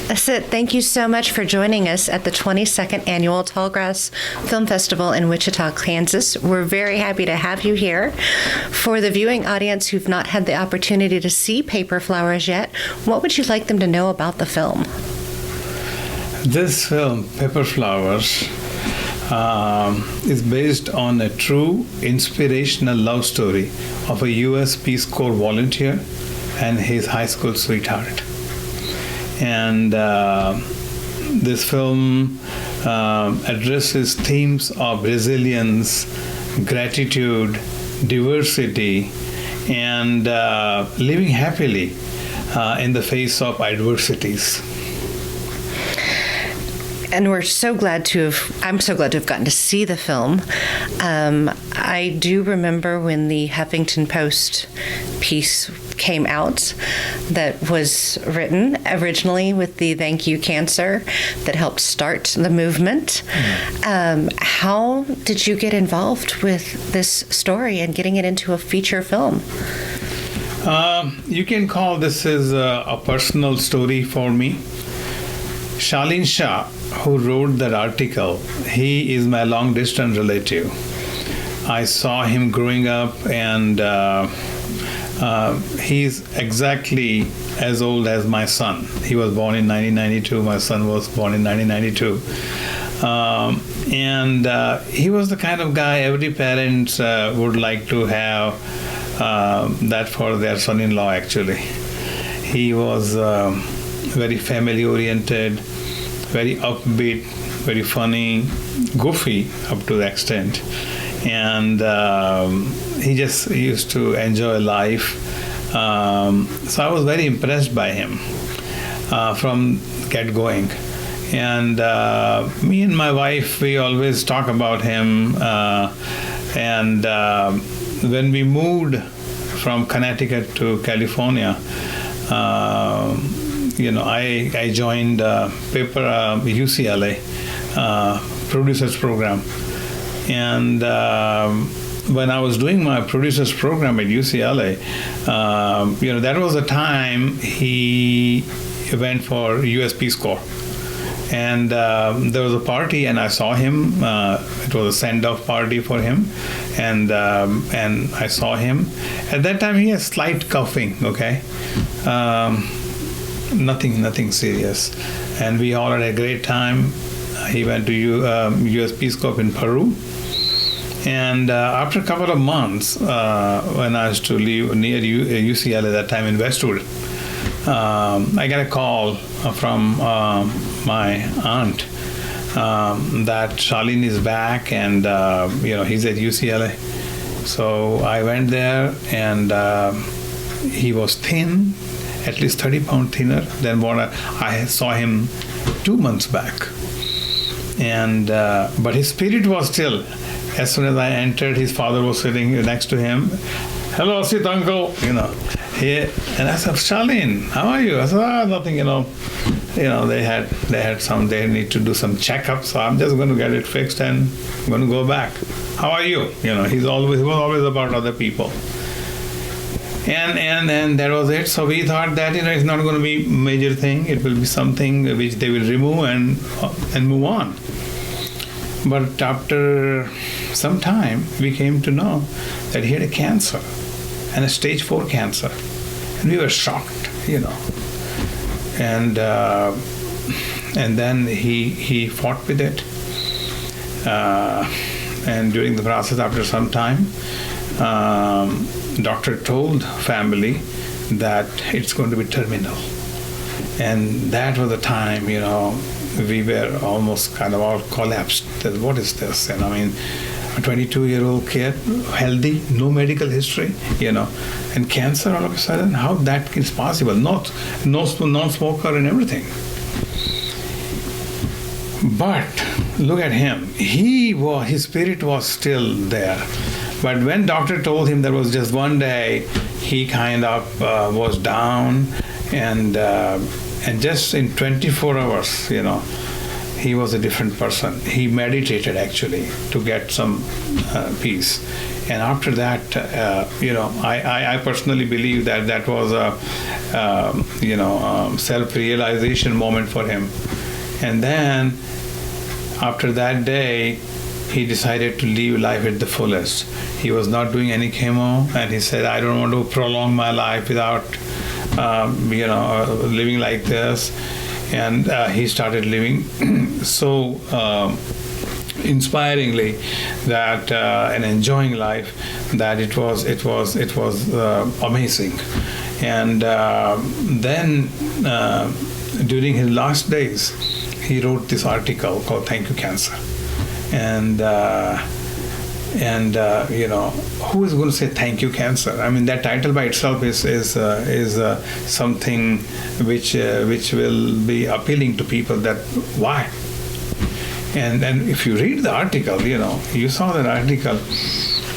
Asit, thank you so much for joining us at the 22nd Annual Tallgrass Film Festival in Wichita, Kansas. We're very happy to have you here. For the viewing audience who've not had the opportunity to see Paper Flowers yet, what would you like them to know about the film? This film, Paper Flowers, is based on a true inspirational love story of a U.S. Peace Corps volunteer and his high school sweetheart. And this film addresses themes of resilience, gratitude, diversity, and living happily in the face of adversities. And I'm so glad to have gotten to see the film. I do remember when the Huffington Post piece came out that was written originally with the Thank You Cancer that helped start the movement. How did you get involved with this story and getting it into a feature film? You can call this as a personal story for me. Shalin Shah, who wrote that article, he is my long-distance relative. I saw him growing up, and he's exactly as old as my son. He was born in 1992. My son was born in 1992. He was the kind of guy every parent would like to have that for their son-in-law, actually. He was very family-oriented, very upbeat, very funny, goofy up to the extent. And he just used to enjoy life. So I was very impressed by him from get-going. And me and my wife, we always talk about him. When we moved from Connecticut to California, I joined UCLA producers program, and when I was doing my producers program at UCLA, that was the time he went for U.S. Peace Corps, and there was a party, and I saw him. It was a send-off party for him, and I saw him. At that time, he had slight coughing. Okay. Nothing serious, and we all had a great time. He went to U.S. Peace Corps in Peru, and after a couple of months, when I was to live near UCLA at that time in Westwood, I got a call from my aunt that Shalin is back, and he's at UCLA. So I went there, and he was thin, at least 30 pounds thinner than what I saw him 2 months back. And but his spirit was still. As soon as I entered, his father was sitting next to him. Hello, Asit uncle. And I said, Shalin, how are you? I said, nothing. They need to do some checkup, so I'm just going to get it fixed and I'm going to go back. How are you? He was always about other people. And that was it. So we thought that it's not going to be a major thing. It will be something which they will remove and move on. But after some time, we came to know that he had a cancer, and a stage 4 cancer, and we were shocked, And then he fought with it, and during the process, after some time, doctor told family that it's going to be terminal. And that was the time, we were almost kind of all collapsed. What is this? And I mean, a 22-year-old kid, healthy, no medical history, and cancer all of a sudden, how that is possible? No non-smoker and everything. But look at him. His spirit was still there. But when doctor told him there was just one day, he kind of was down, and just in 24 hours, he was a different person. He meditated actually to get some peace. And after that, I personally believe that was self-realization moment for him. And then after that day, he decided to live life at the fullest. He was not doing any chemo, and he said, I don't want to prolong my life without living like this. And he started living so inspiringly that and enjoying life that it was amazing. And then during his last days, he wrote this article called "Thank You, Cancer." And who is going to say thank you, cancer? I mean, that title by itself is something which will be appealing to people. That why? And if you read the article, you saw that article.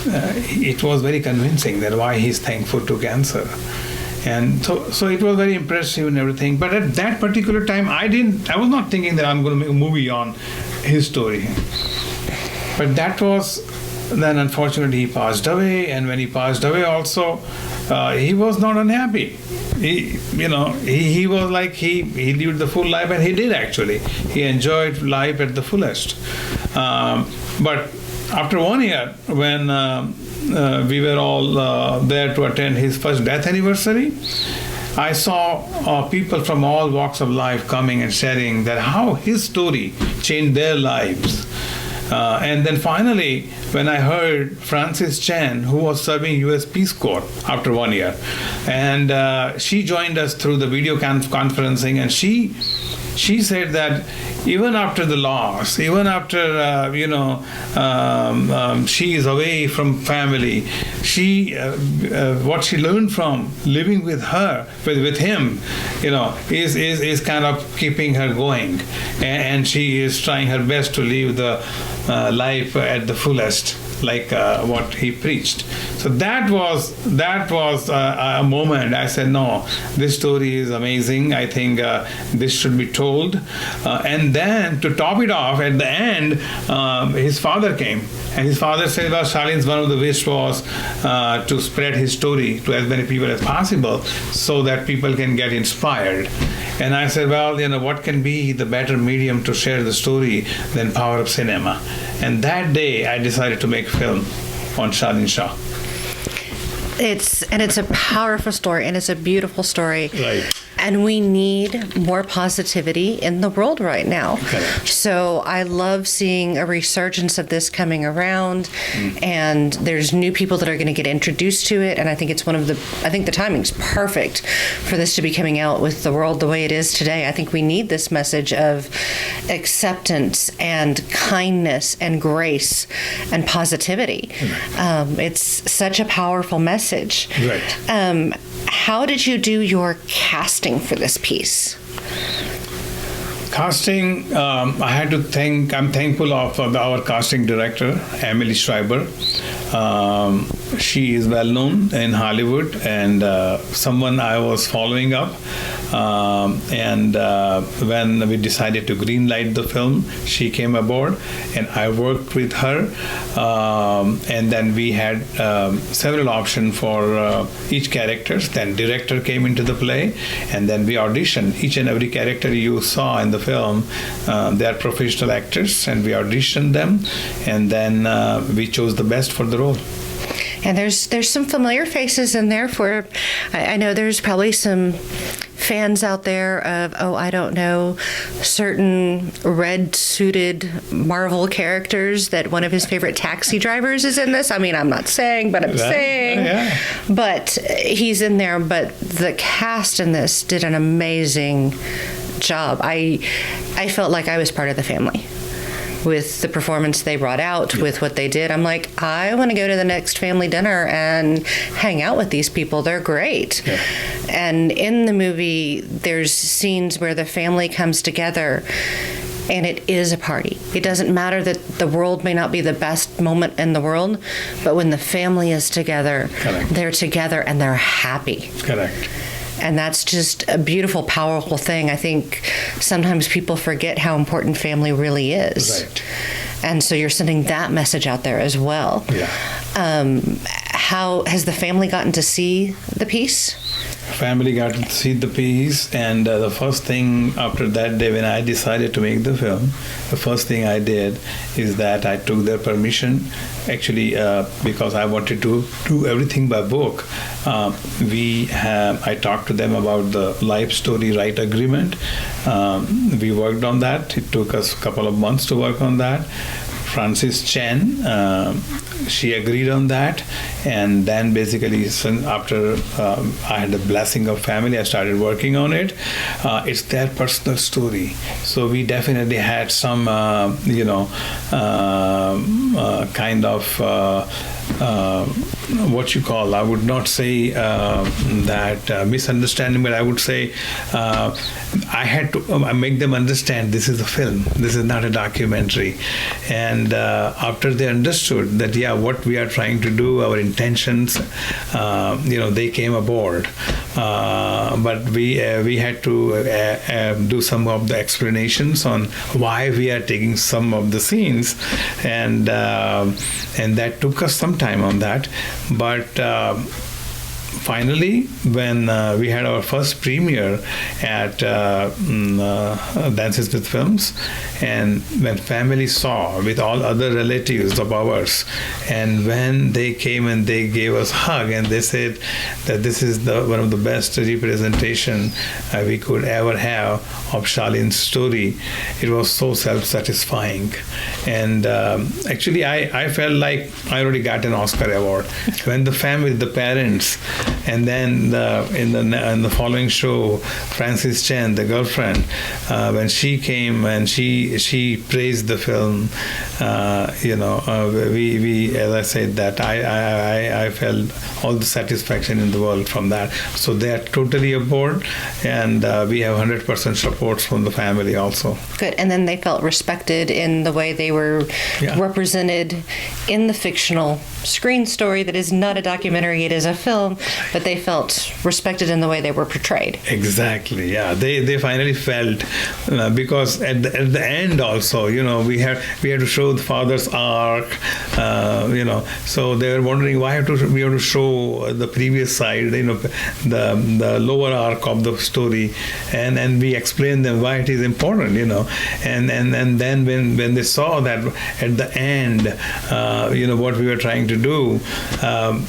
It was very convincing that why he's thankful to cancer. And so it was very impressive and everything. But at that particular time, I was not thinking that I'm going to make a movie on his story. But that was, then unfortunately he passed away, and when he passed away also, he was not unhappy. He was like, he lived the full life, and he did actually. He enjoyed life at the fullest. But after 1 year, when we were all there to attend his first death anniversary, I saw people from all walks of life coming and sharing that how his story changed their lives. And then finally, when I heard Frances Jenn, who was serving U.S. Peace Corps after 1 year, and she joined us through the video conferencing, and she said that even after the loss, even after she is away from family, what she learned from living with him, is kind of keeping her going, and she is trying her best to live the life at the fullest, like what he preached. So that was a moment. I said, no, this story is amazing. I think this should be told. And then to top it off, at the end, his father came. And his father said, well, Shalin's one of the wish was to spread his story to as many people as possible so that people can get inspired. And I said, well, what can be the better medium to share the story than power of cinema? And that day, I decided to make a film on Shalin Shah. It's a powerful story, and it's a beautiful story. Right. And we need more positivity in the world right now. Okay. So I love seeing a resurgence of this coming around, and there's new people that are going to get introduced to it. And I think I think the timing's perfect for this to be coming out with the world the way it is today. I think we need this message of acceptance and kindness and grace and positivity. It's such a powerful message. Right. How did you do your casting for this piece? Casting, I had to thank, I'm thankful of our casting director, Emily Schreiber. She is well known in Hollywood and someone I was following up. And when we decided to greenlight the film, she came aboard and I worked with her. And then we had several options for each character. Then director came into the play, and then we auditioned. Each and every character you saw in the film, they are professional actors, and we auditioned them, and then we chose the best for the role. And there's some familiar faces in there for, I know there's probably some fans out there of, I don't know, certain red-suited Marvel characters that one of his favorite taxi drivers is in this. I mean, I'm not saying, but I'm saying. Yeah. But he's in there. But the cast in this did an amazing job. I felt like I was part of the family with the performance they brought out, with what they did. I'm like, I want to go to the next family dinner and hang out with these people. They're great. Yeah. And in the movie, there's scenes where the family comes together, and it is a party. It doesn't matter that the world may not be the best moment in the world, but when the family is together, Correct. They're together and they're happy. Correct. And that's just a beautiful, powerful thing. I think sometimes people forget how important family really is. Right. And so you're sending that message out there as well. Yeah. How has the family gotten to see the piece? family got to see the piece, and the first thing after that day when I decided to make the film, the first thing I did is that I took their permission. Actually, because I wanted to do everything by book, I talked to them about the life story right agreement. We worked on that. It took us a couple of months to work on that. Frances Jenn, she agreed on that, and then basically after I had the blessing of family, I started working on it. It's their personal story, so we definitely had some kind of what you call, I would not say that misunderstanding, but I would say I had to make them understand this is a film, this is not a documentary. And after they understood that, what we are trying to do, our intentions, they came aboard. But we had to do some of the explanations on why we are taking some of the scenes, and that took us some time on that. But finally, when we had our first premiere at Dances with Films, and when family saw with all other relatives of ours, and when they came and they gave us a hug and they said that this is one of the best representation we could ever have of Shaline's story, it was so self-satisfying. And actually I felt like I already got an Oscar award when the family, the parents, and then in the following show, Frances Jenn, the girlfriend, when she came and she praised the film, we as I said that I felt all the satisfaction in the world from that. So they are totally aboard, and we have 100% support from the family also. Good. And then they felt respected in the way they were represented in the fictional screen story that is not a documentary, it is a film, but they felt respected in the way they were portrayed. Exactly, yeah. They finally felt, because at the end also, we had to show the father's arc, so they were wondering why we have to show the previous side, the lower arc of the story, and we explained them why it is important, and then when they saw that at the end, what we were trying to do,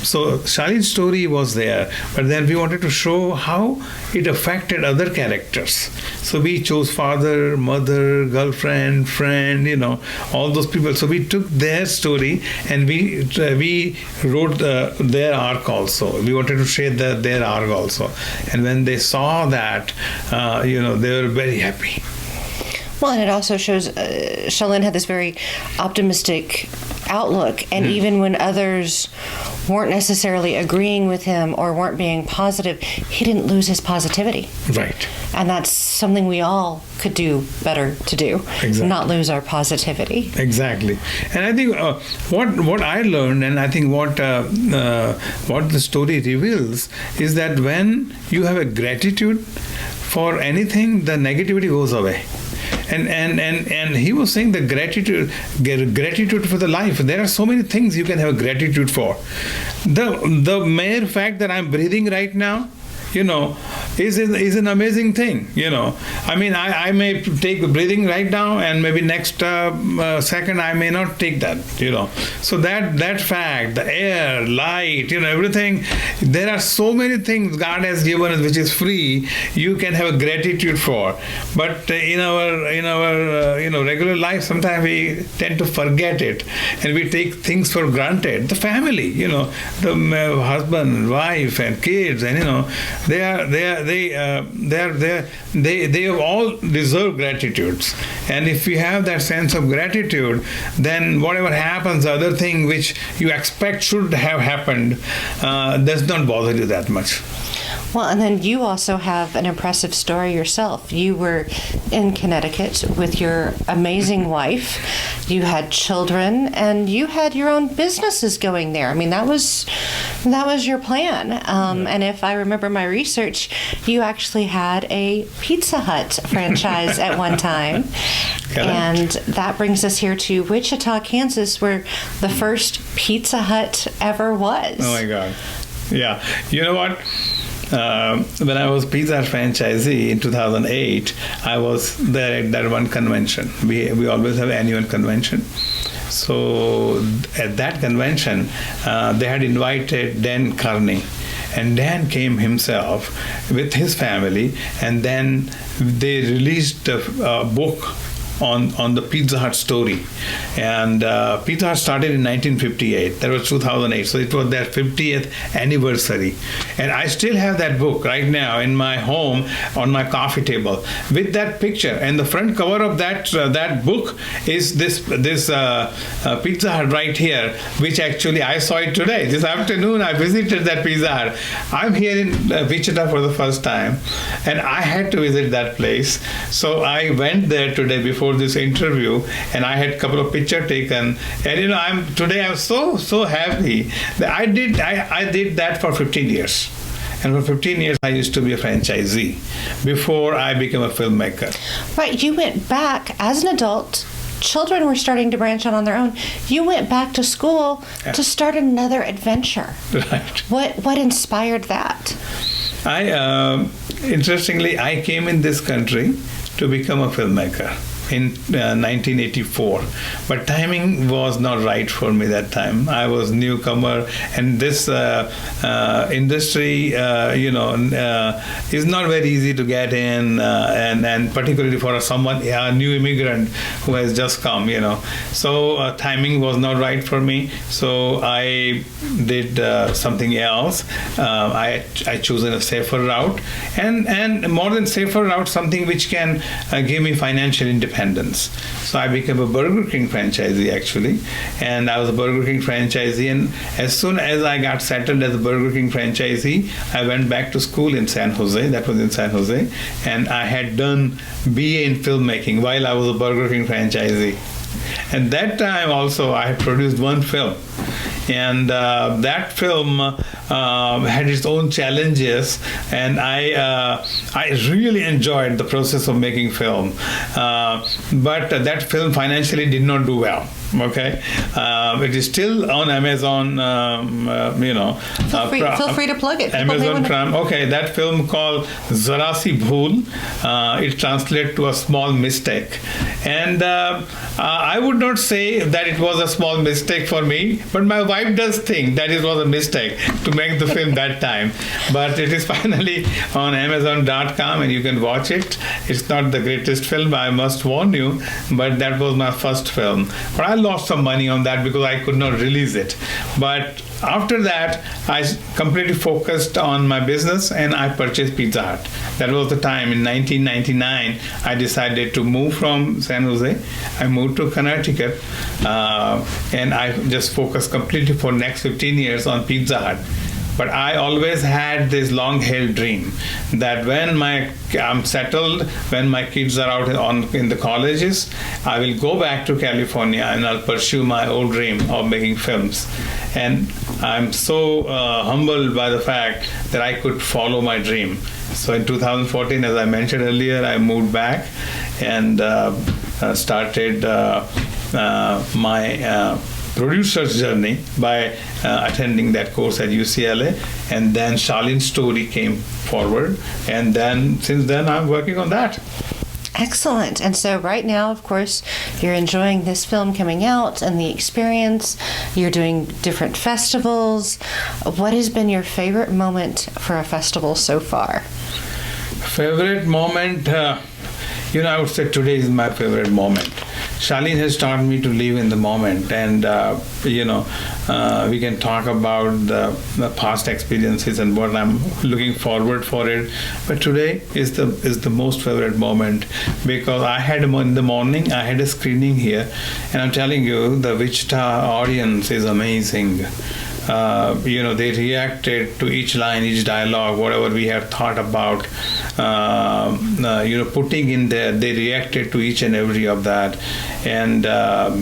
so Shaline's story was there, but then we wanted to show how it affected other characters. So we chose father, mother, girlfriend, friend, all those people. So we took their story and we wrote their arc also. We wanted to share their arc also. And when they saw that, they were very happy. Well, and it also shows Shaline had this very optimistic outlook, and even when others weren't necessarily agreeing with him or weren't being positive, he didn't lose his positivity. Right. And that's something we all could do better to do. Exactly. Not lose our positivity. Exactly. And I think what I learned, and I think what the story reveals, is that when you have a gratitude for anything, the negativity goes away. And he was saying the gratitude for the life. There are so many things you can have gratitude for. The mere fact that I'm breathing right now, is an amazing thing. I mean, I may take breathing right now, and maybe next second I may not take that. So that fact, the air, light, everything. There are so many things God has given us which is free. You can have a gratitude for, but in our regular life, sometimes we tend to forget it, and we take things for granted. The family, the husband, wife, and kids, and they all deserve gratitudes. And if you have that sense of gratitude, then whatever happens, the other thing which you expect should have happened, does not bother you that much. Well, and then you also have an impressive story yourself. You were in Connecticut with your amazing wife. You had children, and you had your own businesses going there. I mean, that was your plan. And if I remember my research, you actually had a Pizza Hut franchise at one time. Correct. And that brings us here to Wichita, Kansas, where the first Pizza Hut ever was. Oh my God. Yeah. You know what? when I was Pizza Hut franchisee in 2008, I was there at that one convention. We always have annual convention. So at that convention, they had invited Dan Carney. And Dan came himself with his family, and then they released a book on the Pizza Hut story. And Pizza Hut started in 1958. That was 2008. So it was their 50th anniversary. And I still have that book right now in my home on my coffee table with that picture. And the front cover of that book is this Pizza Hut right here, which actually I saw it today. This afternoon I visited that Pizza Hut. I'm here in Wichita for the first time, and I had to visit that place. So I went there today before this interview, and I had a couple of pictures taken. And I'm so happy that I did that for 15 years. And for 15 years, I used to be a franchisee before I became a filmmaker. Right, you went back as an adult. Children were starting to branch out on their own. You went back to school to start another adventure. Right. What inspired that? Interestingly, I came in this country to become a filmmaker in 1984, but timing was not right for me that time. I was newcomer, and this industry, is not very easy to get in, and particularly for a new immigrant who has just come, So timing was not right for me. So I did something else. I chosen a safer route, and more than safer route, something which can give me financial independence. So I became a Burger King franchisee actually, and I was a Burger King franchisee, and as soon as I got settled as a Burger King franchisee, I went back to school in San Jose. That was in San Jose, and I had done BA in filmmaking while I was a Burger King franchisee. And that time also I had produced one film, and that film had its own challenges, and I really enjoyed the process of making film, but that film financially did not do well. Okay, it is still on Amazon. Feel free to plug it. Amazon Prime. Okay, that film called Zara Si Bhool. It translates to a small mistake, and I would not say that it was a small mistake for me, but my wife does think that it was a mistake to make the film that time. But it is finally on Amazon.com, and you can watch it. It's not the greatest film, I must warn you, but that was my first film. But I lost some money on that because I could not release it. But after that, I completely focused on my business, and I purchased Pizza Hut. That was the time in 1999 I decided to move from San Jose. I moved to Connecticut, and I just focused completely for next 15 years on Pizza Hut. But I always had this long-held dream that when I'm settled, when my kids are out in the colleges, I will go back to California and I'll pursue my old dream of making films. And I'm so humbled by the fact that I could follow my dream. So in 2014, as I mentioned earlier, I moved back and started my producer's journey by attending that course at UCLA, and then Charlene's story came forward, and then since then I'm working on that. Excellent. And so right now, of course, you're enjoying this film coming out and the experience. You're doing different festivals. What has been your favorite moment for a festival so far? Favorite moment, I would say today is my favorite moment. Charlene has taught me to live in the moment, and we can talk about the past experiences and what I'm looking forward for it. But today is the most favorite moment because I had in the morning I had a screening here, and I'm telling you the Wichita audience is amazing. They reacted to each line, each dialogue, whatever we have thought about, putting in there. They reacted to each and every of that, and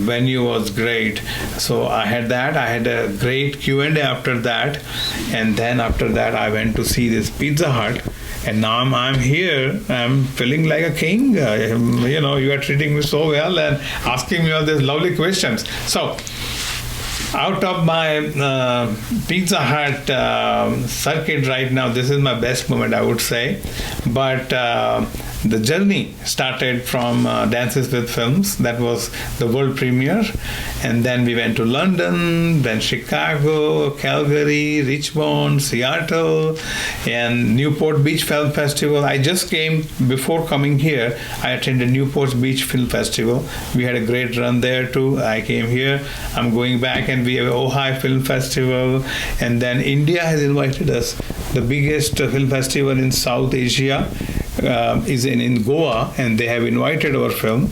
venue was great. So I had that. I had a great Q&A after that, and then after that I went to see this Pizza Hut. And now I'm here. I'm feeling like a king. You are treating me so well and asking me all these lovely questions. So out of my Pizza Hut circuit right now, this is my best moment, I would say. But the journey started from Dances with Films. That was the world premiere. And then we went to London, then Chicago, Calgary, Richmond, Seattle, and Newport Beach Film Festival. I just came, before coming here, I attended Newport Beach Film Festival. We had a great run there too. I came here. I'm going back, and we have Ojai Film Festival. And then India has invited us. The biggest film festival in South Asia is in Goa, and they have invited our film,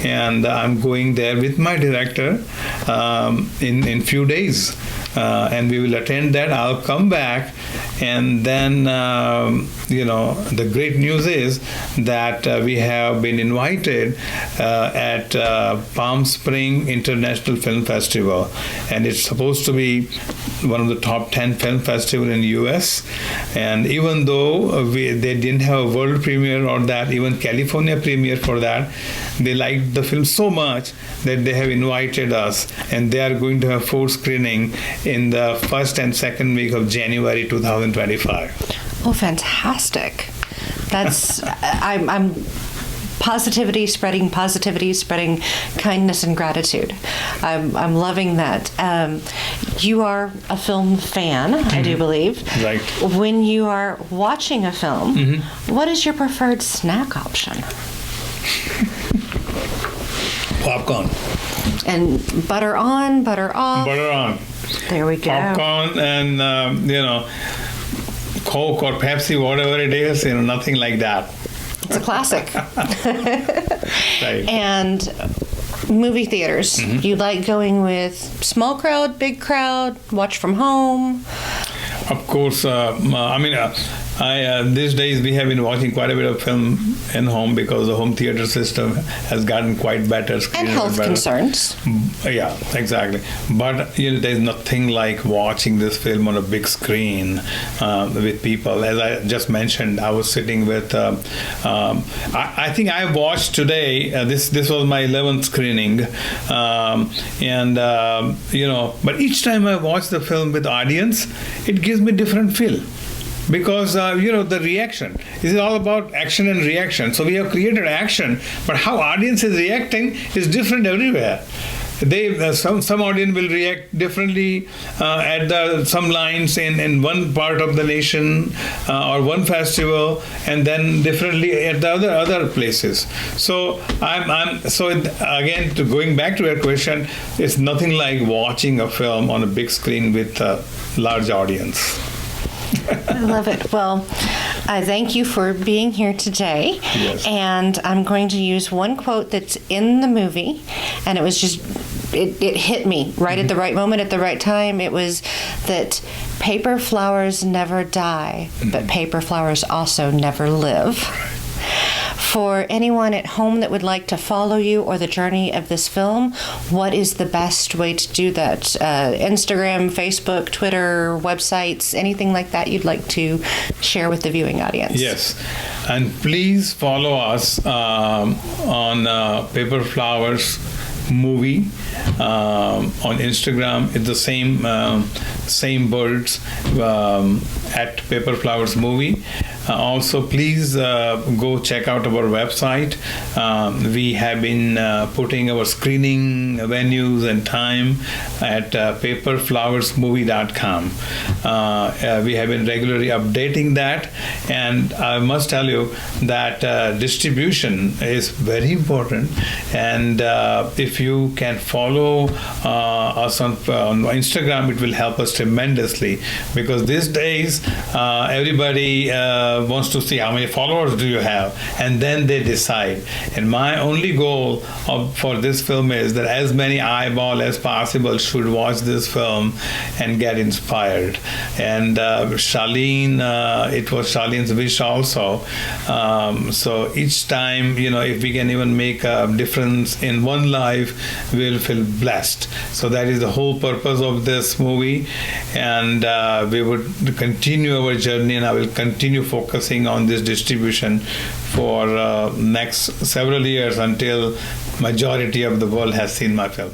and I'm going there with my director in few days, and we will attend that. I'll come back, and then the great news is that we have been invited at Palm Spring International Film Festival, and it's supposed to be one of the top 10 film festivals in the US. And even though they didn't have a world premiere or that, even California premiere for that, they liked the film so much that they have invited us, and they are going to have 4 screening in the first and second week of January 2025. Oh, fantastic. That's I'm positivity, spreading kindness and gratitude. I'm loving that. You are a film fan, I do believe. Right. When you are watching a film, what is your preferred snack option? Popcorn. And butter on, butter off. Butter on. There we go. Popcorn and Coke or Pepsi, whatever it is, nothing like that. It's a classic. Right. And movie theaters. You like going with small crowd, big crowd, watch from home? Of course, these days we have been watching quite a bit of film in home because the home theater system has gotten quite better. And health concerns. Yeah, exactly. But there's nothing like watching this film on a big screen with people. As I just mentioned, I was sitting with. I think I watched today. This was my 11th screening, But each time I watch the film with audience, it gives me different feel. Because the reaction, this is all about action and reaction. So we have created action, but how audience is reacting is different everywhere. Some audience will react differently at some lines in one part of the nation or one festival, and then differently at the other places. So going back to your question, it's nothing like watching a film on a big screen with a large audience. I love it. Well, I thank you for being here today. Yes. And I'm going to use one quote that's in the movie, and it was just, it hit me right at the right moment, at the right time. It was that paper flowers never die, but paper flowers also never live. For anyone at home that would like to follow you or the journey of this film, what is the best way to do that? Instagram, Facebook, Twitter, websites, anything like that you'd like to share with the viewing audience? Yes. And please follow us on Paper Flowers Movie on Instagram. It's the same birds at Paper Flowers Movie. Also, please go check out our website. We have been putting our screening venues and time at paperflowersmovie.com. We have been regularly updating that, and I must tell you that distribution is very important. And if you can follow us on Instagram, it will help us tremendously, because these days everybody wants to see how many followers do you have, and then they decide. And my only goal for this film is that as many eyeballs as possible should watch this film and get inspired. And Charlene, it was Charlene's wish also. So each time, if we can even make a difference in one life, we'll feel blessed. So that is the whole purpose of this movie. And we would continue our journey, and I will continue focusing on this distribution for next several years until majority of the world has seen my film.